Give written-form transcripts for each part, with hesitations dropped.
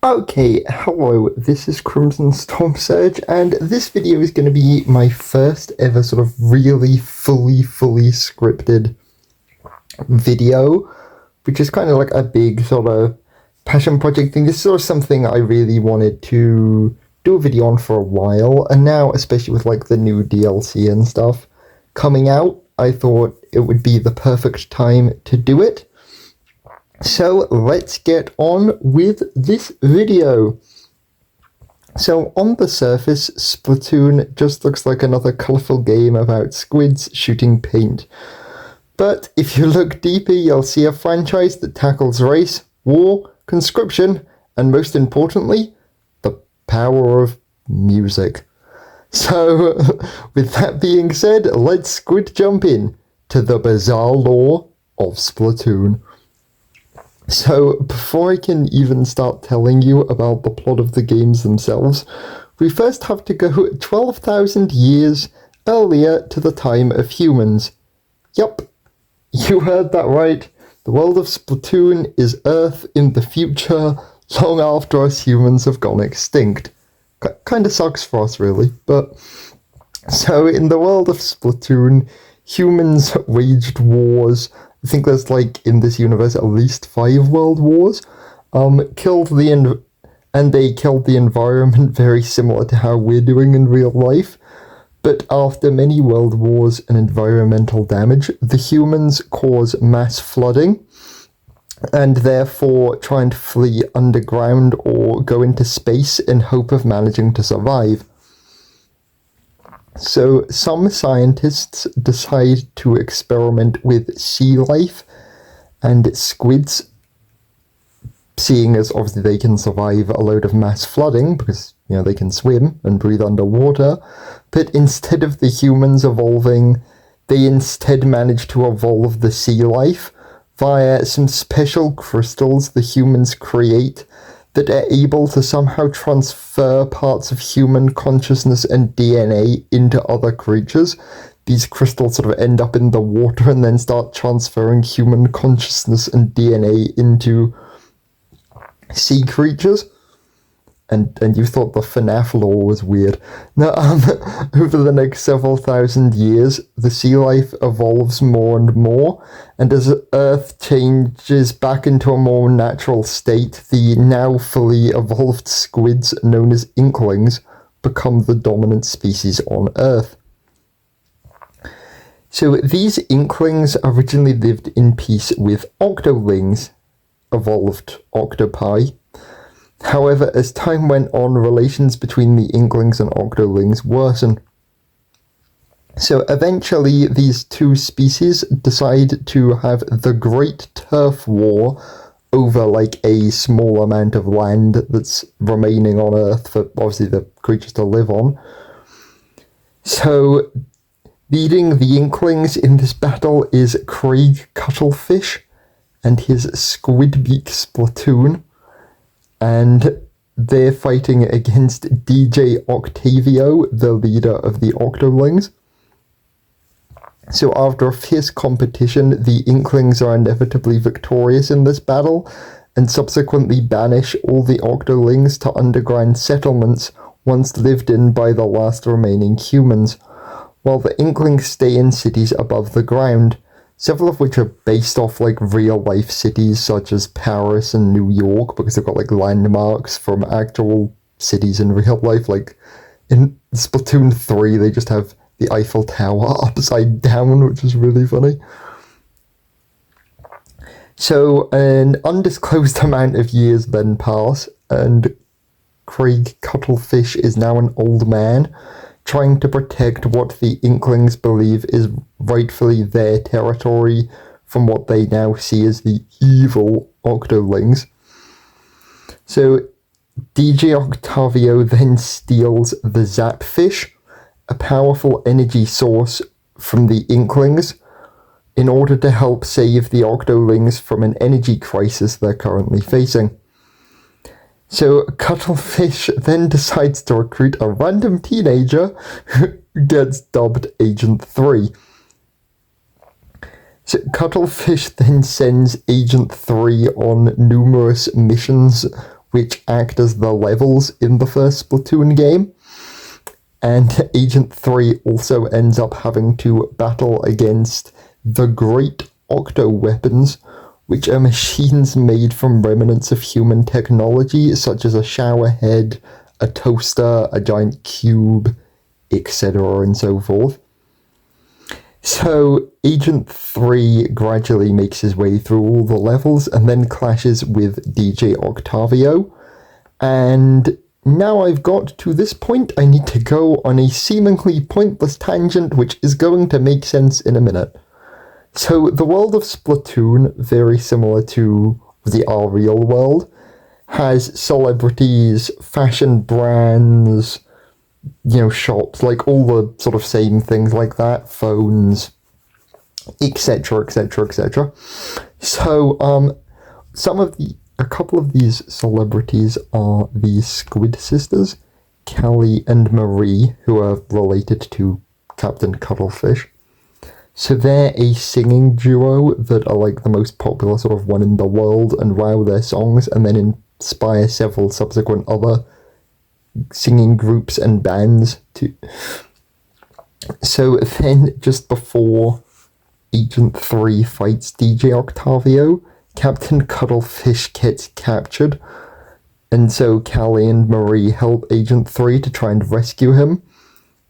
Okay, hello, this is Crimson Storm Surge, and this video is going to be my first ever sort of really fully scripted video, which is kind of like a big sort of passion project thing. This is sort of something I really wanted to do a video on for a while, and now, especially with like the new DLC and stuff coming out, I thought it would be the perfect time to do it. So let's get on with this video. So on the surface, Splatoon just looks like another colourful game about squids shooting paint. But if you look deeper, you'll see a franchise that tackles race, war, conscription, and most importantly, the power of music. So with that being said, let's squid jump in to the bizarre lore of Splatoon. So, before I can even start telling you about the plot of the games themselves, we first have to go 12,000 years earlier to the time of humans. Yup, you heard that right. The world of Splatoon is Earth in the future, long after us humans have gone extinct. Kinda sucks for us, really, but... So, in the world of Splatoon, humans waged wars. I think there's, like, in this universe, at least 5 world wars. And they killed the environment very similar to how we're doing in real life. But after many world wars and environmental damage, the humans cause mass flooding, and therefore try and flee underground or go into space in hope of managing to survive. So some scientists decide to experiment with sea life and squids, seeing as obviously they can survive a load of mass flooding because, you know, they can swim and breathe underwater, but instead of the humans evolving, they instead manage to evolve the sea life via some special crystals the humans create that are able to somehow transfer parts of human consciousness and DNA into other creatures. These crystals sort of end up in the water and then start transferring human consciousness and DNA into sea creatures. And you thought the FNAF lore was weird. Now, over the next several thousand years, the sea life evolves more and more, and as Earth changes back into a more natural state, the now fully evolved squids, known as Inklings, become the dominant species on Earth. So these Inklings originally lived in peace with Octolings, evolved octopi. However, as time went on, relations between the Inklings and Octolings worsened. So eventually, these two species decide to have the Great Turf War over, like, a small amount of land that's remaining on Earth for, obviously, the creatures to live on. So, leading the Inklings in this battle is Craig Cuttlefish and his Squidbeak Splatoon. And they're fighting against DJ Octavio, the leader of the Octolings. So after a fierce competition, the Inklings are inevitably victorious in this battle, and subsequently banish all the Octolings to underground settlements once lived in by the last remaining humans, while the Inklings stay in cities above the ground, several of which are based off, like, real-life cities such as Paris and New York, because they've got, like, landmarks from actual cities in real life. Like, in Splatoon 3, they just have the Eiffel Tower upside down, which is really funny. So, an undisclosed amount of years then pass, and Craig Cuttlefish is now an old man, trying to protect what the Inklings believe is rightfully their territory from what they now see as the evil Octolings. So DJ Octavio then steals the Zapfish, a powerful energy source from the Inklings, in order to help save the Octolings from an energy crisis they're currently facing. So Cuttlefish then decides to recruit a random teenager who gets dubbed Agent 3. So Cuttlefish then sends Agent 3 on numerous missions which act as the levels in the first Splatoon game. And Agent 3 also ends up having to battle against the Great Octo Weapons, which are machines made from remnants of human technology, such as a shower head, a toaster, a giant cube, etc. and so forth. So Agent 3 gradually makes his way through all the levels and then clashes with DJ Octavio. And now I've got to this point, I need to go on a seemingly pointless tangent which is going to make sense in a minute. So the world of Splatoon, very similar to the real world, has celebrities, fashion brands, shops, like all the sort of same things like that, phones, etc, etc, etc. So, a couple of these celebrities are the Squid Sisters, Callie and Marie, who are related to Captain Cuttlefish. So they're a singing duo that are like the most popular sort of one in the world and wow their songs and then inspire several subsequent other singing groups and bands too. So then just before Agent 3 fights DJ Octavio, Captain Cuttlefish gets captured, and so Callie and Marie help Agent 3 to try and rescue him,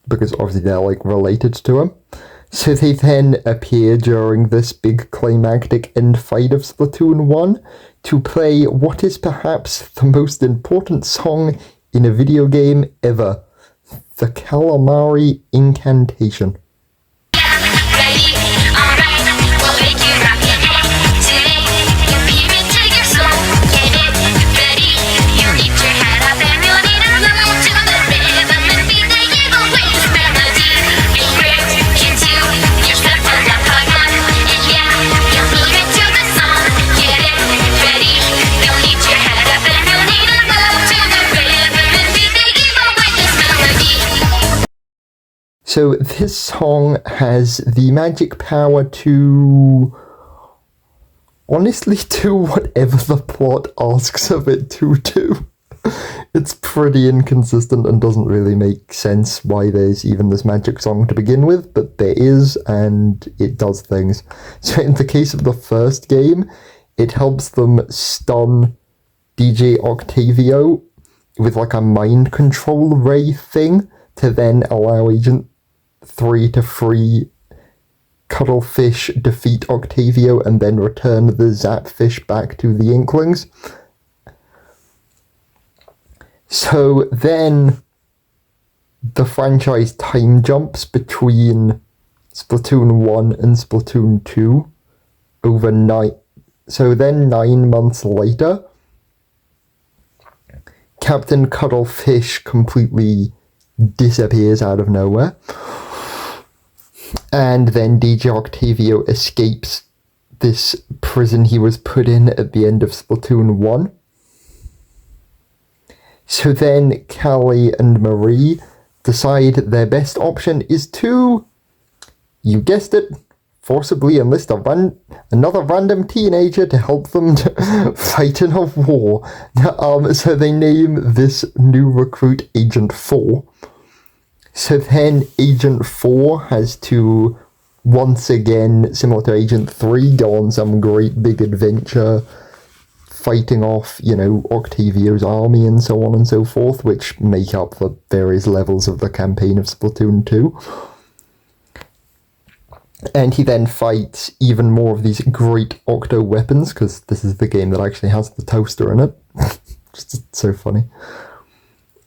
because obviously they're like related to him. So they then appear during this big climactic end fight of Splatoon 1 to play what is perhaps the most important song in a video game ever, the Calamari Incantation. So this song has the magic power to honestly do whatever the plot asks of it to do. It's pretty inconsistent and doesn't really make sense why there's even this magic song to begin with, but there is, and it does things. So in the case of the first game, it helps them stun DJ Octavio with like a mind control ray thing to then allow Agent 3 to free Cuttlefish, defeat Octavio, and then return the Zapfish back to the Inklings. So then the franchise time jumps between Splatoon 1 and Splatoon 2 overnight. So then 9 months later, Captain Cuttlefish completely disappears out of nowhere. And then DJ Octavio escapes this prison he was put in at the end of Splatoon 1. So then Callie and Marie decide their best option is to, you guessed it, forcibly enlist another random teenager to help them to fight in a war. So they name this new recruit Agent 4. So then Agent 4 has to, once again, similar to Agent 3, go on some great big adventure, fighting off, Octavio's army and so on and so forth, which make up the various levels of the campaign of Splatoon 2. And he then fights even more of these great octo weapons, because this is the game that actually has the toaster in it. Just so funny.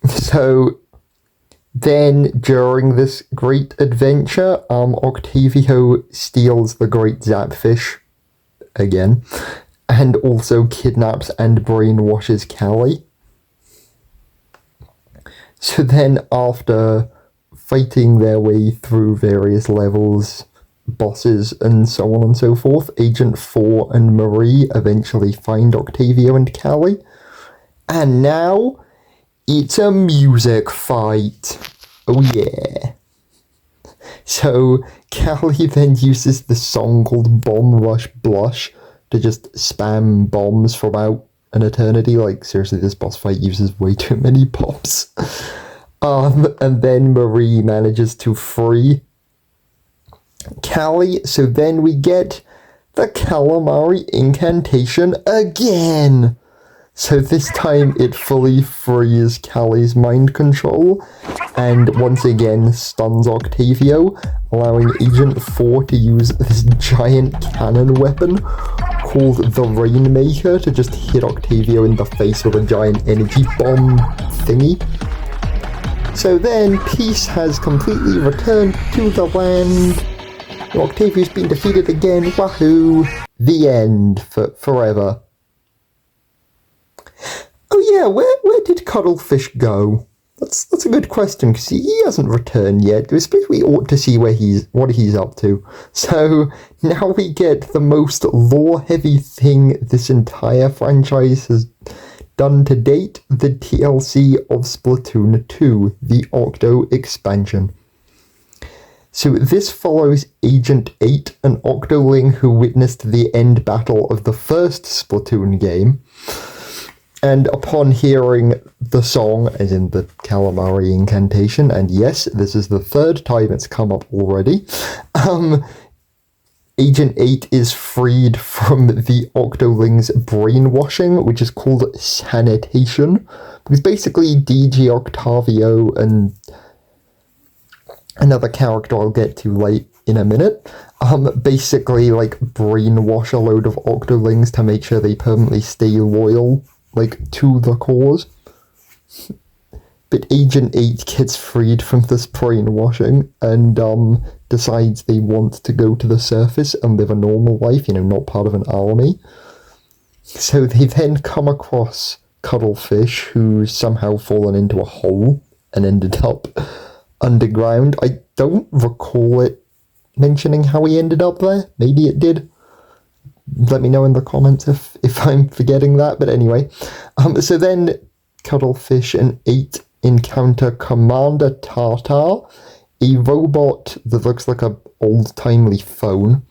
So then, during this great adventure, Octavio steals the great Zapfish again, and also kidnaps and brainwashes Callie. So then, after fighting their way through various levels, bosses, and so on and so forth, Agent 4 and Marie eventually find Octavio and Callie, and now it's a music fight. Oh yeah. So Callie then uses this song called Bomb Rush Blush to just spam bombs for about an eternity. Like, seriously, this boss fight uses way too many pops. And then Marie manages to free Callie, so then we get the calamari incantation again. So this time it fully frees Callie's mind control, and once again stuns Octavio, allowing Agent 4 to use this giant cannon weapon called the Rainmaker to just hit Octavio in the face with a giant energy bomb thingy. So then peace has completely returned to the land. Octavio's been defeated again, wahoo! The end, forever. Oh yeah, where did Cuddlefish go? That's a good question, because he hasn't returned yet. I suppose we ought to see what he's up to. So, now we get the most lore-heavy thing this entire franchise has done to date, the DLC of Splatoon 2, the Octo expansion. So this follows Agent 8, an Octoling who witnessed the end battle of the first Splatoon game, and upon hearing the song, as in the calamari incantation, and yes, this is the third time it's come up already, Agent 8 is freed from the Octoling's brainwashing, which is called sanitation, because basically DG Octavio and another character I'll get to late in a minute, basically, like, brainwash a load of Octolings to make sure they permanently stay loyal, like, to the cause. But Agent 8 gets freed from this brainwashing and, decides they want to go to the surface and live a normal life, you know, not part of an army. So they then come across Cuddlefish, who's somehow fallen into a hole and ended up underground. I don't recall it mentioning how he ended up there. Maybe it did. Let me know in the comments if I'm forgetting that, but anyway. So then Cuddlefish and 8 encounter Commander Tartar, a robot that looks like an old-timely phone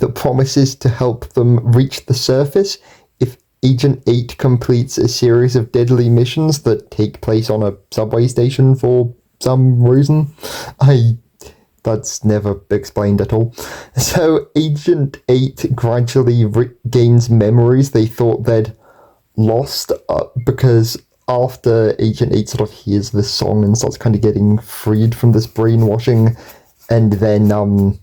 that promises to help them reach the surface if Agent 8 completes a series of deadly missions that take place on a subway station for some reason. That's never explained at all. So Agent 8 gradually regains memories they thought they'd lost, because after Agent 8 sort of hears this song and starts kind of getting freed from this brainwashing, and then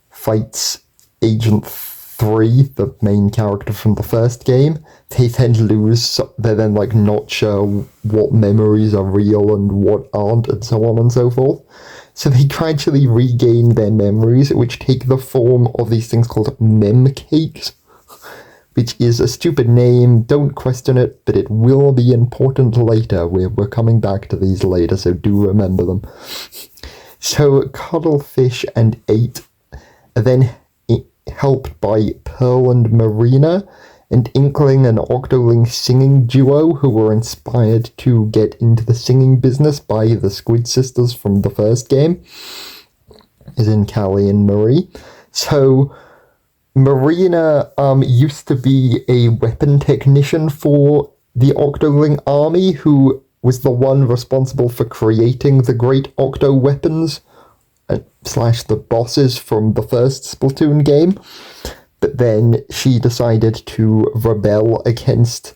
fights Agent 3, the main character from the first game, they then lose, they're then like not sure what memories are real and what aren't, and so on and so forth. So they gradually regain their memories, which take the form of these things called mem cakes, which is a stupid name, don't question it, but it will be important later. We're coming back to these later, so do remember them. So Cuddlefish and 8 are then helped by Pearl and Marina, and Inkling, an Octoling singing duo who were inspired to get into the singing business by the Squid Sisters from the first game, as in Callie and Marie. So Marina used to be a weapon technician for the Octoling army, who was the one responsible for creating the great Octo weapons / the bosses from the first Splatoon game. But then she decided to rebel against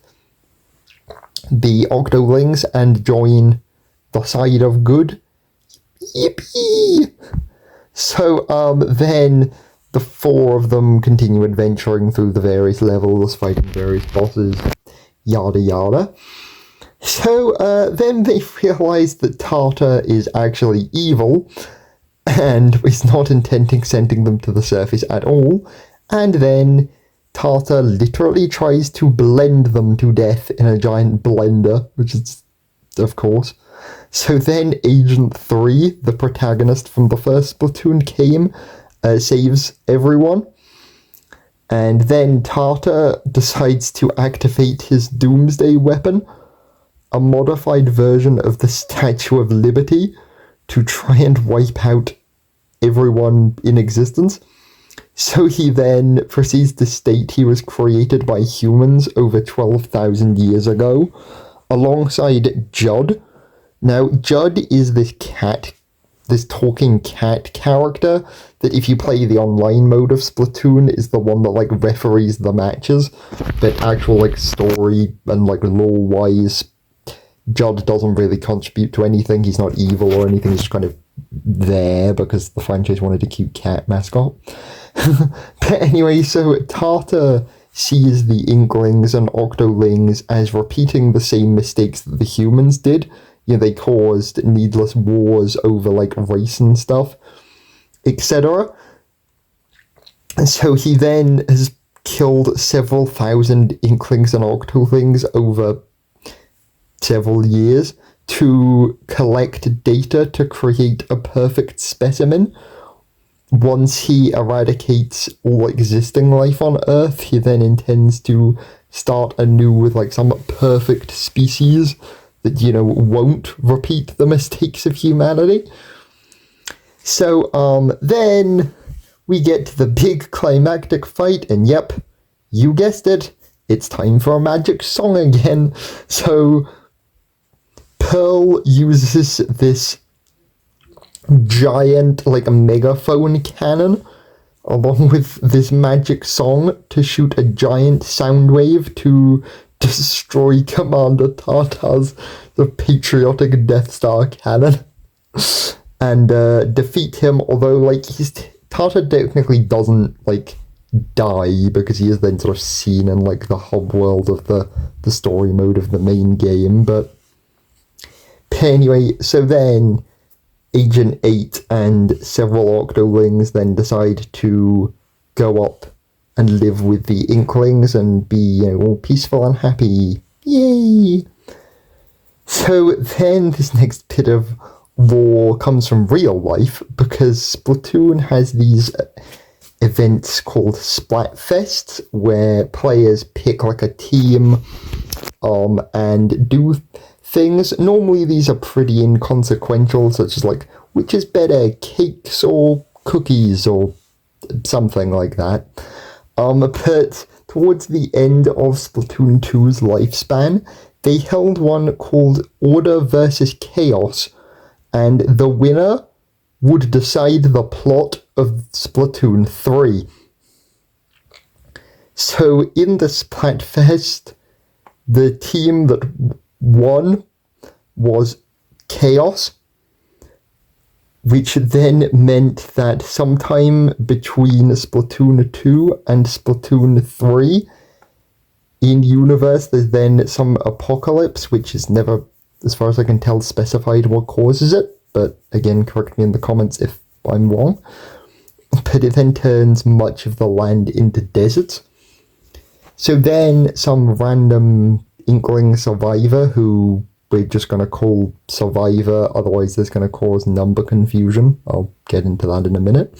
the Octolings and join the side of good. Yippee! So then the 4 of them continue adventuring through the various levels, fighting various bosses, yada yada. So then they realize that Tartar is actually evil and is not intending sending them to the surface at all. And then Tartar literally tries to blend them to death in a giant blender, which is, of course. So then Agent 3, the protagonist from the first Splatoon, came, saves everyone. And then Tartar decides to activate his Doomsday weapon, a modified version of the Statue of Liberty, to try and wipe out everyone in existence. So he then proceeds to state he was created by humans over 12,000 years ago, alongside Judd. Now, Judd is this talking cat character that if you play the online mode of Splatoon is the one that like referees the matches, but actual like story and like lore-wise, Judd doesn't really contribute to anything. He's not evil or anything, he's just kind of there because the franchise wanted a cute cat mascot. But anyway, so Tata sees the Inklings and Octolings as repeating the same mistakes that the humans did. You know, they caused needless wars over like race and stuff, etc. And so he then has killed several thousand Inklings and Octolings over several years to collect data to create a perfect specimen. Once he eradicates all existing life on Earth, he then intends to start anew with like some perfect species that, you know, won't repeat the mistakes of humanity. So, then we get to the big climactic fight, and yep, you guessed it, it's time for a magic song again. So, Pearl uses this giant, like, megaphone cannon, along with this magic song, to shoot a giant sound wave to destroy Commander Tata's the patriotic Death Star cannon and defeat him, although like Tata technically doesn't like die because he is then sort of seen in like the hub world of the story mode of the main game. But anyway, so then Agent 8 and several Octolings then decide to go up and live with the Inklings and be, you know, all peaceful and happy. Yay! So then this next bit of war comes from real life, because Splatoon has these events called Splatfests, where players pick like a team and do things. Normally these are pretty inconsequential, such as like, which is better, cakes or cookies or something like that. But towards the end of Splatoon 2's lifespan, they held one called Order versus Chaos, and the winner would decide the plot of Splatoon 3. So in the Splatfest, the team that won was Chaos, which then meant that sometime between Splatoon 2 and Splatoon 3, in universe, there's then some apocalypse, which is never, as far as I can tell, specified what causes it, but again, correct me in the comments if I'm wrong. But it then turns much of the land into deserts. So then some random Inkling survivor, who we're just going to call Survivor, otherwise there's going to cause number confusion. I'll get into that in a minute.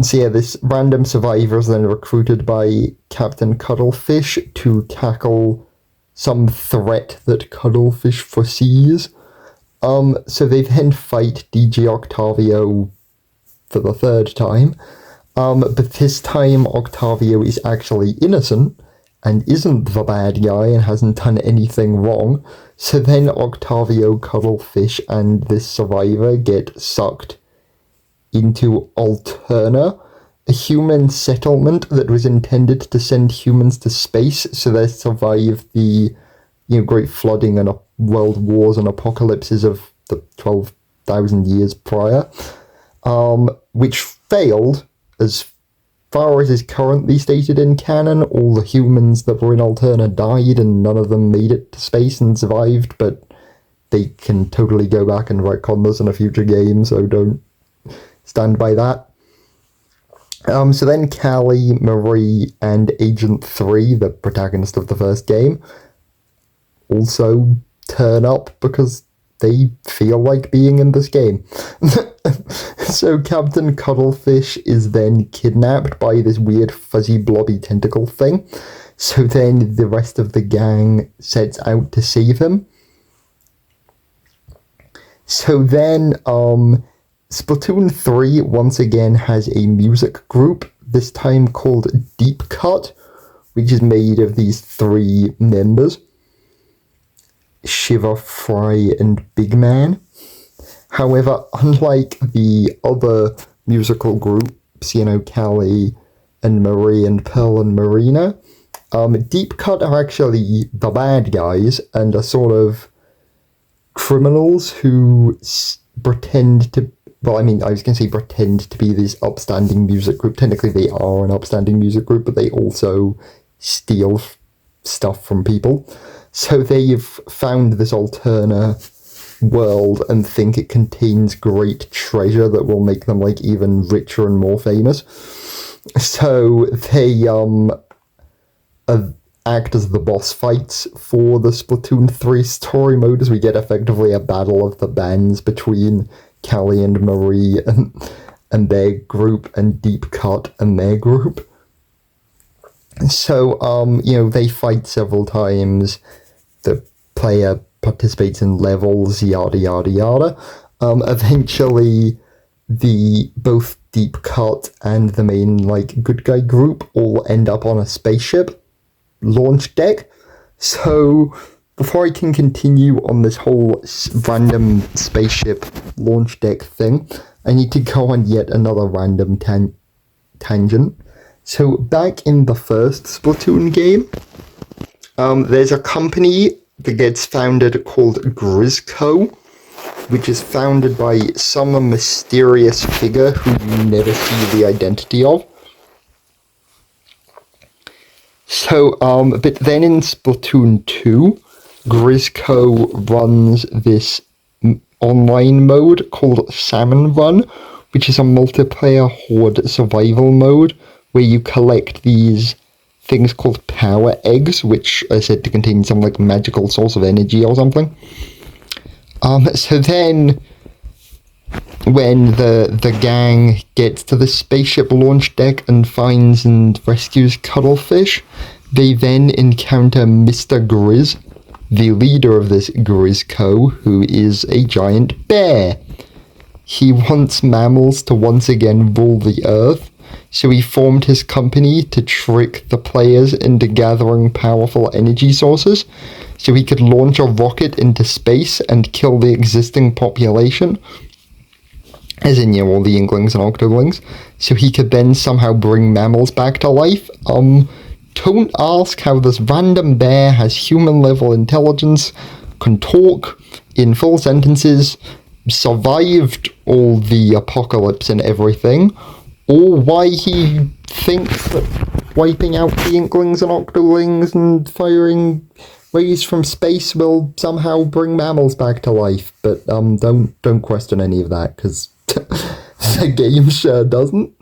So yeah, this random survivor is then recruited by Captain Cuttlefish to tackle some threat that Cuttlefish foresees. So they then fight DJ Octavio for the third time. But this time Octavio is actually innocent and isn't the bad guy and hasn't done anything wrong. So then Octavio, Cuttlefish, and this survivor get sucked into Alterna, a human settlement that was intended to send humans to space so they survive the, you know, great flooding and world wars and apocalypses of the 12,000 years prior, which failed. As far as is currently stated in canon, all the humans that were in Alterna died and none of them made it to space and survived, but they can totally go back and retcon this in a future game, so don't stand by that. So then Callie, Marie, and Agent 3, the protagonist of the first game, also turn up because they feel like being in this game. So Captain Cuttlefish is then kidnapped by this weird fuzzy blobby tentacle thing. So then the rest of the gang sets out to save him. So then, Splatoon 3 once again has a music group, this time called Deep Cut, which is made of these 3 members, Shiver, Fry, and Big Man. However, unlike the other musical groups, Callie and Marie and Pearl and Marina, Deep Cut are actually the bad guys and are sort of criminals who pretend to, well, I mean, I was going to say pretend to be this upstanding music group. Technically, they are an upstanding music group, but they also steal stuff from people. So they've found this alternate world and think it contains great treasure that will make them, like, even richer and more famous. So they, act as the boss fights for the Splatoon 3 story mode, as we get effectively a battle of the bands between Callie and Marie and their group, and Deep Cut and their group. So, they fight several times, the player participates in levels, yada yada yada. Eventually, both Deep Cut and the main, good guy group all end up on a spaceship launch deck. So before I can continue on this whole random spaceship launch deck thing, I need to go on yet another random tangent. So back in the first Splatoon game, there's a company that gets founded called Grizzco, which is founded by some mysterious figure who you never see the identity of. So, but then in Splatoon 2, Grizzco runs this online mode called Salmon Run, which is a multiplayer horde survival mode where you collect these things called power eggs, which are said to contain some magical source of energy or something. So then, when the gang gets to the spaceship launch deck and finds and rescues Cuttlefish, they then encounter Mr. Grizz, the leader of this Grizzco, who is a giant bear. He wants mammals to once again rule the Earth, so he formed his company to trick the players into gathering powerful energy sources, so he could launch a rocket into space and kill the existing population, as in, all the Inklings and Octolings, so he could then somehow bring mammals back to life. Don't ask how this random bear has human-level intelligence, can talk in full sentences, survived all the apocalypse and everything, or why he thinks that wiping out the Inklings and Octolings and firing rays from space will somehow bring mammals back to life. But don't question any of that, because the game sure doesn't.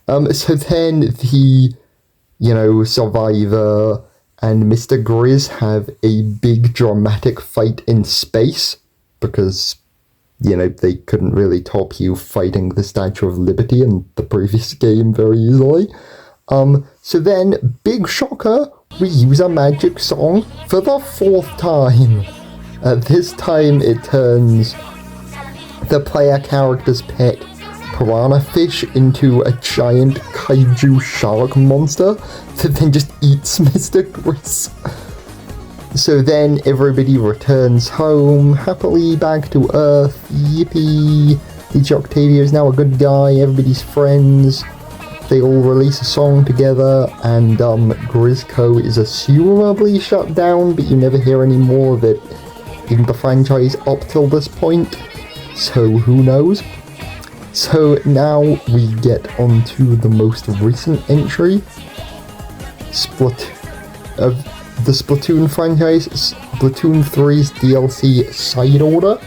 So then the, Survivor and Mr. Grizz have a big dramatic fight in space, because, they couldn't really top you fighting the Statue of Liberty in the previous game very easily. So then, big shocker, we use a magic song for the 4th time. This time it turns the player character's pet piranha fish into a giant kaiju shark monster that then just eats Mr. Grizz. So then everybody returns home, happily back to Earth, yippee! DJ Octavia is now a good guy, everybody's friends, they all release a song together, and Grizzco is assumably shut down, but you never hear any more of it in the franchise up till this point, so who knows? So now we get onto the most recent entry of the Splatoon franchise, Splatoon 3's DLC Side Order.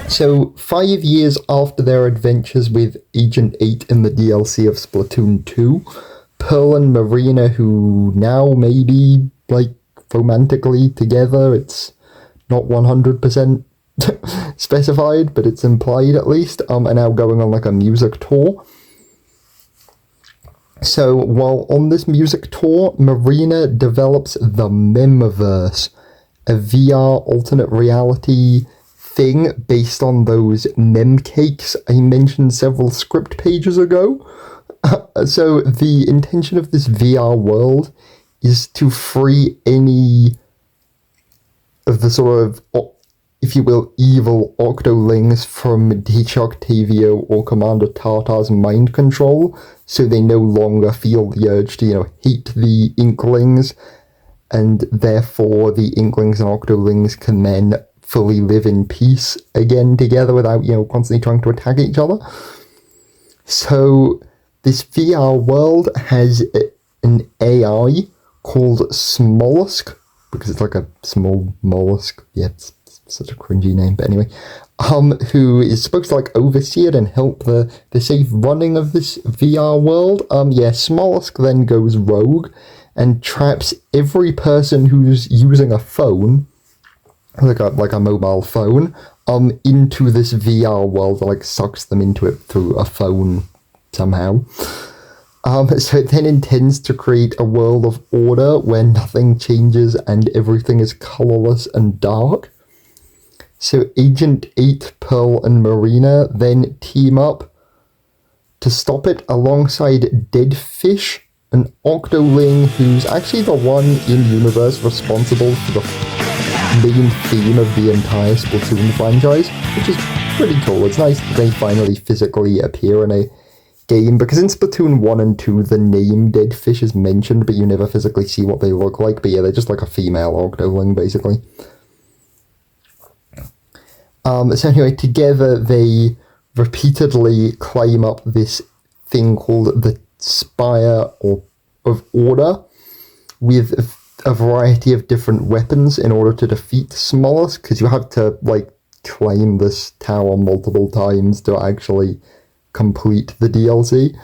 So 5 years after their adventures with Agent 8 in the DLC of Splatoon 2, Pearl and Marina, who now may be, romantically together, it's not 100% specified, but it's implied at least, are now going on a music tour. So while on this music tour, Marina develops the Memverse, a VR alternate reality thing based on those mem cakes I mentioned several script pages ago. So the intention of this VR world is to free any of the sort of, if you will, evil octolings from Teacher Octavio or Commander Tartar's mind control, so they no longer feel the urge to, hate the Inklings, and therefore the Inklings and octolings can then fully live in peace again together without, constantly trying to attack each other. So this VR world has an AI called Smollusk, because it's like a small mollusk. Yeah, it's such a cringy name, but anyway. Who is supposed to oversee it and help the safe running of this VR world. Smollusk then goes rogue and traps every person who's using a phone, like a mobile phone, into this VR world, sucks them into it through a phone somehow. So it then intends to create a world of order where nothing changes and everything is colorless and dark. So Agent 8, Pearl, and Marina then team up to stop it alongside Deadfish, an octoling who's actually the one in-universe responsible for the main theme of the entire Splatoon franchise, which is pretty cool. It's nice that they finally physically appear in a game, because in Splatoon 1 and 2 the name Deadfish is mentioned, but you never physically see what they look like. But yeah, they're just like a female octoling, basically. So anyway, together they repeatedly climb up this thing called the Spire of Order with a variety of different weapons in order to defeat Smollusk, because you have to climb this tower multiple times to actually complete the DLC.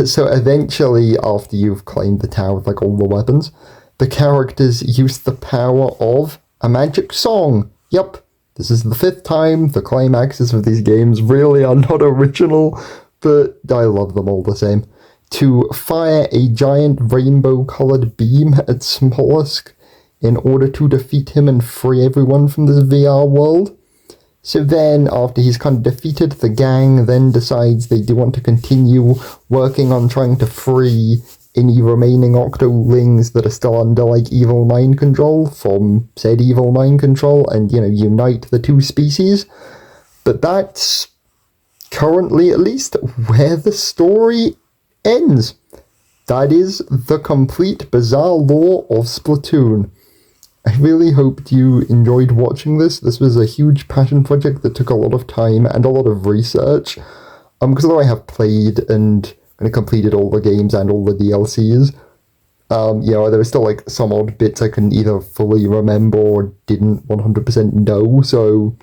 So eventually, after you've climbed the tower with all the weapons, the characters use the power of a magic song. Yep, this is the 5th time. The climaxes of these games really are not original, but I love them all the same. To fire a giant rainbow-coloured beam at Smollusk in order to defeat him and free everyone from this VR world. So then, after he's kind of defeated, the gang then decides they do want to continue working on trying to free any remaining octolings that are still under evil mind control from said evil mind control, and unite the two species. But that's currently, at least, where the story ends. That is the complete bizarre lore of Splatoon. I really hoped you enjoyed watching this. This was a huge passion project that took a lot of time and a lot of research. Because although I have played and completed all the games and all the DLCs, there were still some odd bits I couldn't either fully remember or didn't 100% know, so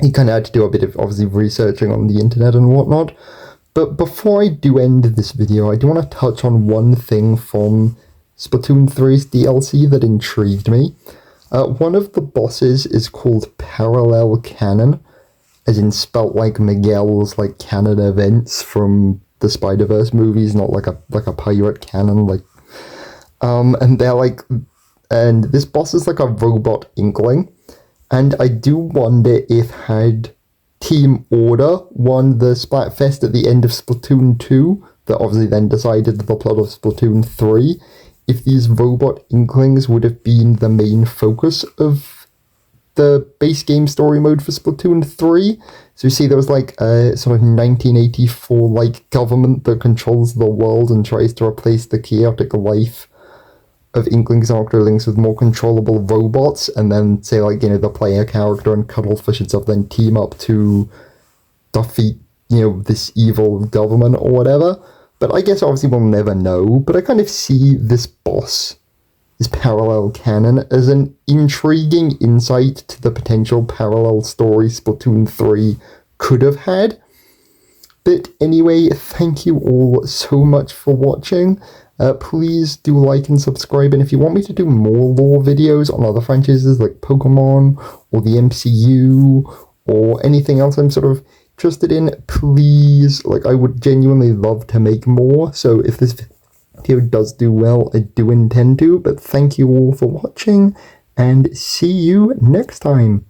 you kind of had to do a bit of, obviously, researching on the internet and whatnot. But before I do end this video, I do want to touch on one thing from Splatoon 3's DLC that intrigued me. One of the bosses is called Parallel Cannon, as in spelt like Miguel's canon events from the Spider-Verse movies, not like a pirate cannon, and they're and this boss is a robot inkling, and I do wonder if had Team Order won the Splatfest at the end of Splatoon 2, that obviously then decided the plot of Splatoon 3, if these robot inklings would have been the main focus of the base game story mode for Splatoon 3. So you see there was a sort of 1984 government that controls the world and tries to replace the chaotic life of inklings and octolings with more controllable robots, and then say the player character and Cuttlefish and stuff then team up to defeat this evil government or whatever. But I guess obviously we'll never know, but I kind of see this boss, this Parallel Cannon, as an intriguing insight to the potential parallel story Splatoon 3 could have had. But anyway, thank you all so much for watching. Please do like and subscribe, and if you want me to do more lore videos on other franchises like Pokemon or the MCU or anything else I'm sort of interested in, please, I would genuinely love to make more. So if this video does do well, I do intend to. But thank you all for watching, and see you next time.